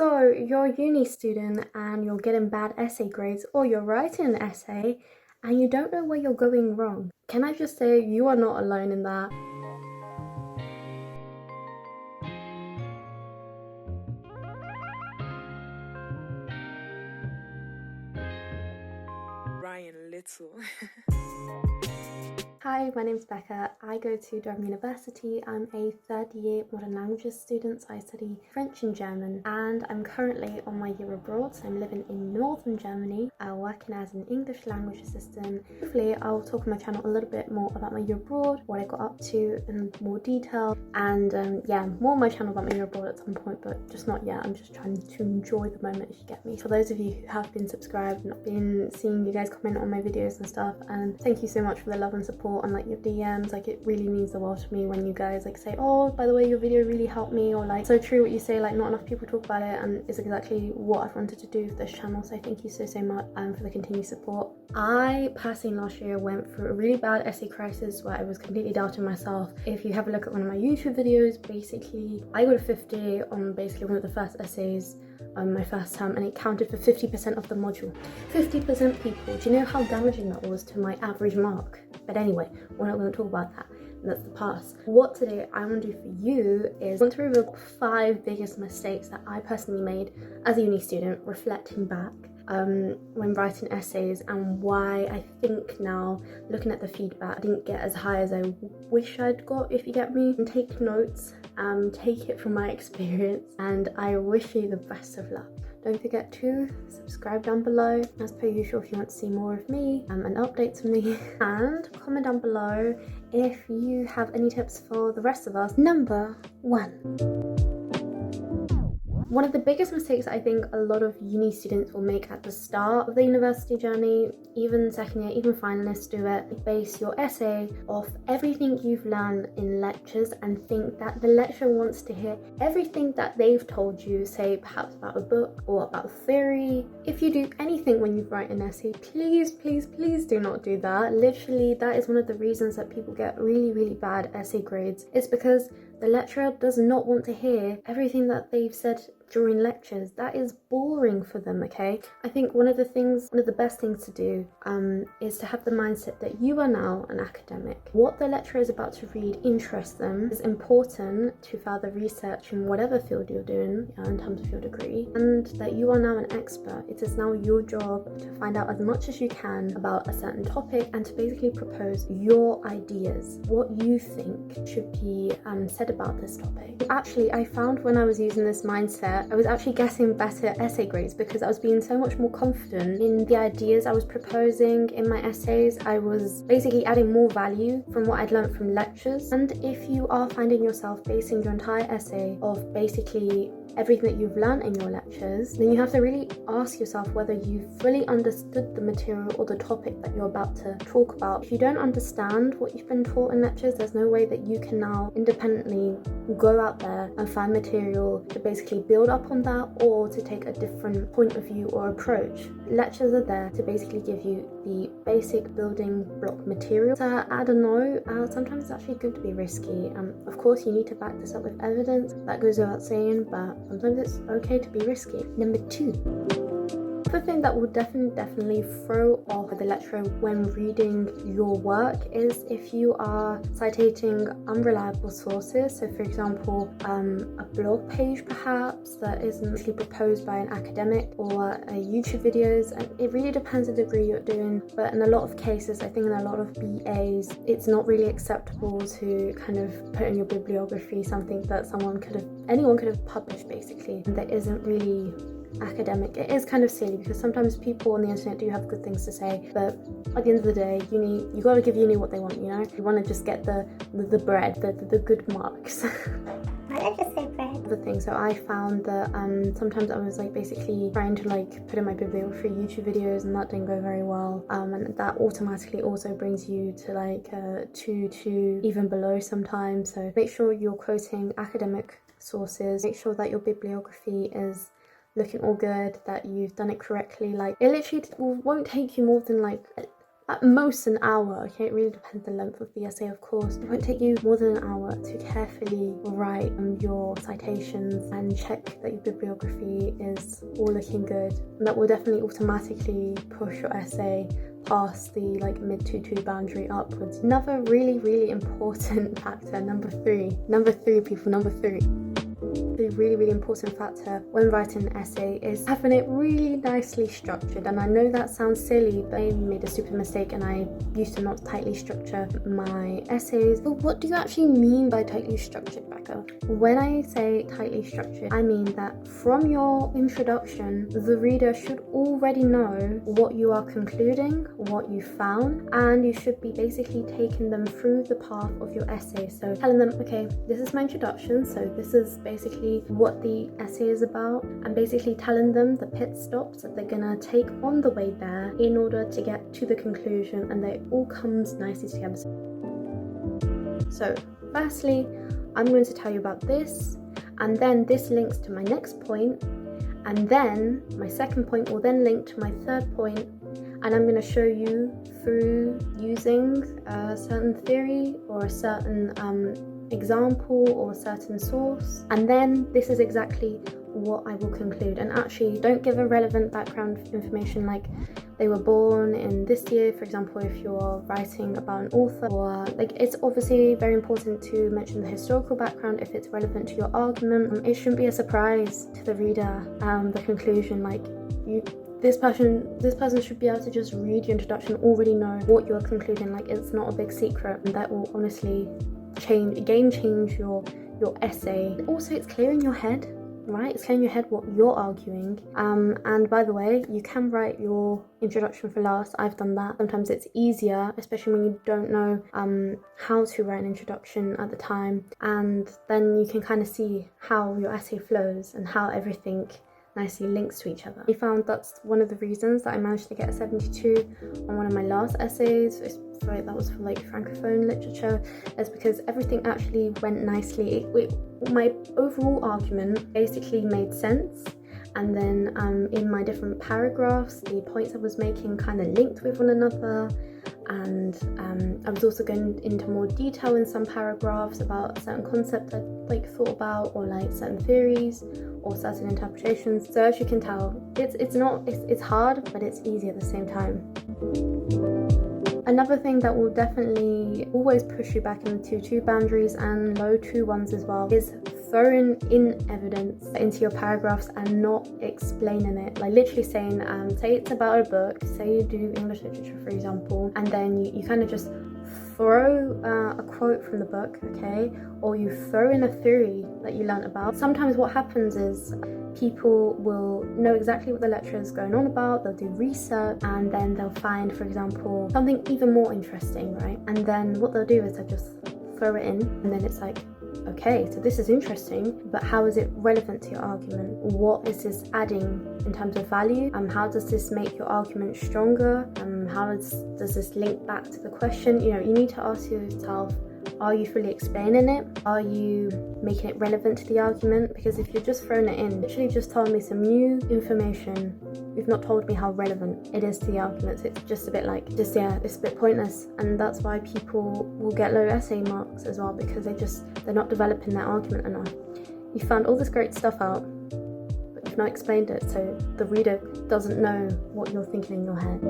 So you're a uni student and you're getting bad essay grades, or you're writing an essay and you don't know where you're going wrong. Can I just say you are not alone in that? Ryan Little. Hi, my name's Becca. I go to Durham University. I'm a third year modern languages student, so I study French and German, and I'm currently on my year abroad, so I'm living in northern Germany, working as an English language assistant. Hopefully I'll talk on my channel a little bit more about my year abroad, what I got up to in more detail, and more on my channel about my year abroad at some point, but just not yet. I'm just trying to enjoy the moment, if you get me. For those of you who have been subscribed and been seeing you guys comment on my videos and stuff, and thank you so much for the love and support and like your DMs. Like, it really means the world to me when you guys like say, oh, by the way, your video really helped me, or like, so true what you say, like not enough people talk about it, and it's exactly what I've wanted to do with this channel. So thank you so much for the continued support. I personally last year went through a really bad essay crisis where I was completely doubting myself. If you have a look at one of my YouTube videos, basically I got a 50 on basically one of the first essays my first term, and it counted for 50% of the module. 50% people. Do you know how damaging that was to my average mark? But anyway, we're not going to talk about that. That's the past. What today I want to do for you is I want to reveal 5 biggest mistakes that I personally made as a uni student, reflecting back when writing essays, and why I think now, looking at the feedback, I didn't get as high as I wish I'd got, if you get me. And take notes, take it from my experience, and I wish you the best of luck. Don't forget to subscribe down below, as per usual, if you want to see more of me and updates from me, and comment down below if you have any tips for the rest of us. Number 1. One of the biggest mistakes I think a lot of uni students will make at the start of the university journey, even second year, even finalists do it, base your essay off everything you've learned in lectures and think that the lecturer wants to hear everything that they've told you, say perhaps about a book or about theory. If you do anything when you write an essay, please do not do that. Literally, that is one of the reasons that people get really bad essay grades. It's because the lecturer does not want to hear everything that they've said during lectures. That is boring for them, okay? I think one of the best things to do is to have the mindset that you are now an academic. What the lecturer is about to read interests them, is important to further research in whatever field you're doing in terms of your degree, and that you are now an expert. It is now your job to find out as much as you can about a certain topic and to basically propose your ideas, what you think should be said about this topic. Actually, I found when I was using this mindset, I was actually getting better essay grades because I was being so much more confident in the ideas I was proposing in my essays. I was basically adding more value from what I'd learned from lectures. And if you are finding yourself basing your entire essay off basically everything that you've learned in your lectures, then you have to really ask yourself whether you fully understood the material or the topic that you're about to talk about. If you don't understand what you've been taught in lectures, there's no way that you can now independently go out there and find material to basically build up on that, or to take a different point of view or approach. Lectures are there to basically give you the basic building block material. So I don't know, sometimes it's actually good to be risky. Of course, you need to back this up with evidence, that goes without saying, but sometimes it's okay to be risky. Number 2. Another thing that will definitely throw off the lecturer when reading your work is if you are citing unreliable sources. So for example, a blog page perhaps that isn't actually proposed by an academic, or YouTube videos, and it really depends the degree you're doing, but in a lot of cases, I think in a lot of BAs, it's not really acceptable to kind of put in your bibliography something that anyone could have published basically, and that isn't really academic. It is kind of silly because sometimes people on the internet do have good things to say, but at the end of the day, you gotta give uni what they want, you know? You want to just get the bread, the good marks. Why did I just say bread? The thing, so I found that sometimes I was like basically trying to like put in my bibliography YouTube videos, and that didn't go very well, and that automatically also brings you to like 2 to even below sometimes. So make sure you're quoting academic sources, make sure that your bibliography is looking all good, that you've done it correctly. Like, it literally won't take you more than like at most an hour. Okay, it really depends the length of the essay, of course. It won't take you more than an hour to carefully write your citations and check that your bibliography is all looking good. And that will definitely automatically push your essay past the mid 2-2 boundary upwards. Another really important factor, number three people. The really important factor when writing an essay is having it really nicely structured. And I know that sounds silly, but I made a stupid mistake and I used to not tightly structure my essays. But what do you actually mean by tightly structured, Becca? When I say tightly structured, I mean that from your introduction, the reader should already know what you are concluding, what you found, and you should be basically taking them through the path of your essay. So telling them, okay, this is my introduction, so this is basically what the essay is about, and basically telling them the pit stops that they're gonna take on the way there in order to get to the conclusion, and they all comes nicely together. So firstly, I'm going to tell you about this, and then this links to my next point, and then my second point will then link to my third point, and I'm going to show you through using a certain theory or a certain example or a certain source, and then this is exactly what I will conclude. And actually, don't give a relevant background information like they were born in this year, for example, if you're writing about an author, or it's obviously very important to mention the historical background if it's relevant to your argument. It shouldn't be a surprise to the reader, the conclusion. This person should be able to just read your introduction, already know what you're concluding. It's not a big secret, and that will honestly change your essay. Also, it's clear in your head, right? It's clear in your head what you're arguing. And by the way, you can write your introduction for last. I've done that. Sometimes it's easier, especially when you don't know how to write an introduction at the time, and then you can kind of see how your essay flows and how everything nicely links to each other. I found that's one of the reasons that I managed to get a 72 on one of my last essays. That was for Francophone literature, is because everything actually went nicely. My overall argument basically made sense, and then in my different paragraphs, the points I was making kind of linked with one another, and I was also going into more detail in some paragraphs about a certain concept I thought about, or certain theories or certain interpretations. So as you can tell, it's hard, but it's easy at the same time. Another thing that will definitely always push you back in the 2-2 boundaries and low 2-1s as well is throwing in evidence into your paragraphs and not explaining it. Literally saying, say it's about a book, say you do English literature, for example, and then you kind of just throw a quote from the book, okay, or you throw in a theory that you learnt about. Sometimes what happens is people will know exactly what the lecturer is going on about, they'll do research, and then they'll find, for example, something even more interesting, right? And then what they'll do is they'll just throw it in, and then it's okay, so this is interesting, but how is it relevant to your argument? What is this adding in terms of value? How does this make your argument stronger? How does this link back to the question? You need to ask yourself, are you fully explaining it? Are you making it relevant to the argument? Because if you're just throwing it in, literally just told me some new information, you've not told me how relevant it is to the arguments. It's just a bit it's a bit pointless, and that's why people will get low essay marks as well, because they're not developing their argument enough. You found all this great stuff out, but you've not explained it, so the reader doesn't know what you're thinking in your head.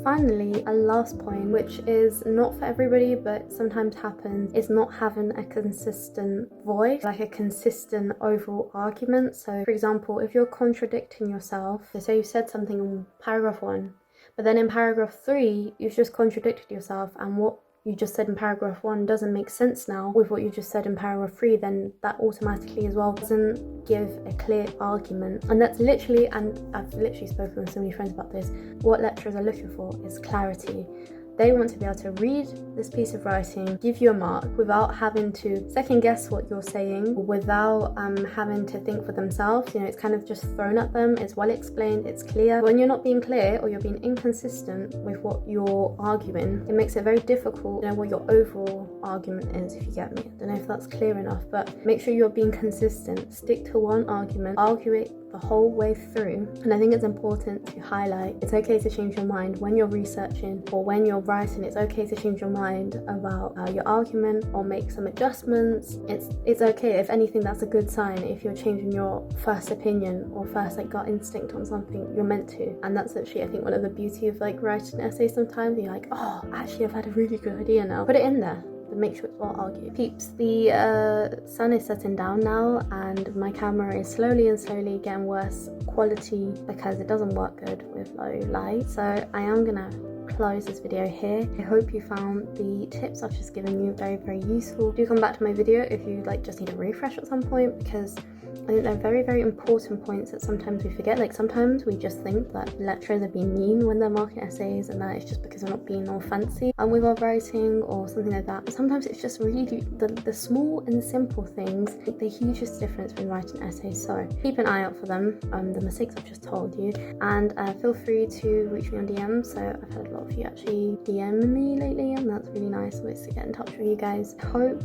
Finally, a last point, which is not for everybody but sometimes happens, is not having a consistent voice, a consistent overall argument. So for example, if you're contradicting yourself, so say you said something in paragraph 1, but then in paragraph 3 you've just contradicted yourself, and what you just said in paragraph 1 doesn't make sense now with what you just said in paragraph 3, then that automatically as well doesn't give a clear argument. And that's literally, and I've literally spoken with so many friends about this, what lecturers are looking for is clarity. They want to be able to read this piece of writing, give you a mark without having to second guess what you're saying, without having to think for themselves. It's kind of just thrown at them. It's well explained, it's clear. When you're not being clear or you're being inconsistent with what you're arguing, it makes it very difficult to know what your overall argument is, if you get me. I don't know if that's clear enough, but make sure you're being consistent. Stick to one argument, argue it the whole way through. And I think it's important to highlight it's okay to change your mind when you're researching or when you're writing. It's okay to change your mind about your argument or make some adjustments. It's okay. If anything, that's a good sign. If you're changing your first opinion or first like gut instinct on something, you're meant to. And that's actually, I think, one of the beauty of like writing essays. Sometimes you're like, oh, actually I've had a really good idea now. Put it in there. But make sure it's well argued. Peeps, the sun is setting down now and my camera is slowly getting worse quality because it doesn't work good with low light. So I am gonna close this video here. I hope you found the tips I've just given you very useful. Do come back to my video if you like just need a refresh at some point, because I think they're very important points that sometimes we forget. Like sometimes we just think that lecturers are being mean when they're marking essays, and that it's just because they're not being all fancy with our writing or something like that. But sometimes it's just really the small and simple things make the hugest difference when writing essays. So keep an eye out for them, the mistakes I've just told you, and feel free to reach me on DM. So I've had a lot of you actually DM me lately, and that's really nice always to get in touch with you guys. I hope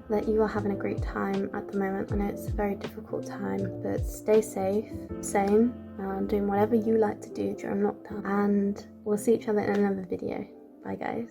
that you are having a great time at the moment. I know it's a very difficult time, but stay safe, sane, doing whatever you like to do during lockdown, and we'll see each other in another video. Bye guys.